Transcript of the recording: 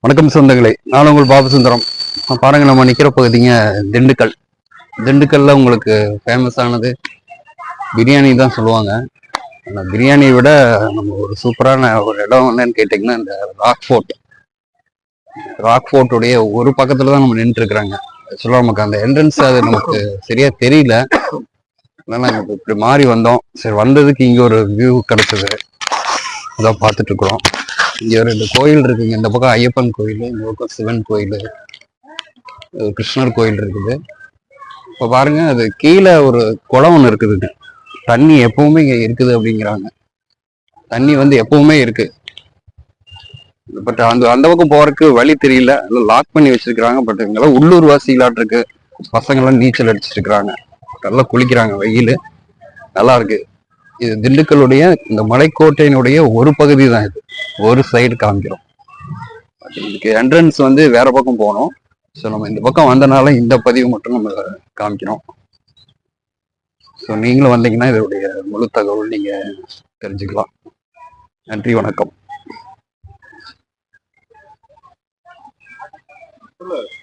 வணக்கம் சொந்தங்களே, நான் உங்கள் பாபு சுந்தரம். பாருங்க, நம்ம நிக்கிற பகுதிங்க திண்டுக்கல். திண்டுக்கல்ல உங்களுக்கு ஃபேமஸ் ஆனது பிரியாணி தான் சொல்லுவாங்க. அந்த பிரியாணியை விட நம்ம ஒரு சூப்பரான ஒரு இடம் என்னன்னு கேட்டிங்கன்னா, இந்த ராக் ஃபோர்ட்டுடைய ஒரு பக்கத்துல தான் நம்ம நின்று இருக்கிறாங்க. ஆக்சுவலாக நமக்கு அந்த என்ட்ரன்ஸ் அது நமக்கு சரியா தெரியல. அதனால நாங்கள் இப்படி மாறி வந்தோம். சரி, வந்ததுக்கு இங்கே ஒரு வியூ கிடைச்சது, அதான் பார்த்துட்டு இருக்கிறோம். இங்கே ரெண்டு கோயில் இருக்குங்க. இந்த பக்கம் ஐயப்பன் கோயில், இந்த பக்கம் சிவன் கோயில், கிருஷ்ணர் கோயில் இருக்குது. இப்போ பாருங்க, அது கீழே ஒரு குளம் ஒன்று இருக்குதுங்க. தண்ணி எப்பவுமே இங்கே இருக்குது அப்படிங்கிறாங்க. தண்ணி வந்து எப்பவுமே இருக்கு. பட் அந்த பக்கம் போறதுக்கு வழி தெரியல, லாக் பண்ணி வச்சிருக்கிறாங்க. பட் இங்கெல்லாம் உள்ளூர் வாசிகளாட்டு இருக்கு. பசங்கள்லாம் நீச்சல் அடிச்சிட்டு இருக்கிறாங்க, நல்லா குளிக்கிறாங்க. வெயில் நல்லா இருக்கு. இது திண்டுக்கல்லுடைய இந்த மலைக்கோட்டையினுடைய ஒரு பகுதி தான். இது ஒரு சைடு காமிக்கிறோம். இதுக்கு என்ட்ரன்ஸ் வந்து வேற பக்கம் போனோம். ஸோ நம்ம இந்த பக்கம் வந்தனால இந்த பதிவு மட்டும் நம்ம காமிக்கிறோம். ஸோ நீங்களும் வந்தீங்கன்னா இதோடைய முழு தகவல் நீங்க தெரிஞ்சுக்கலாம். நன்றி, வணக்கம்.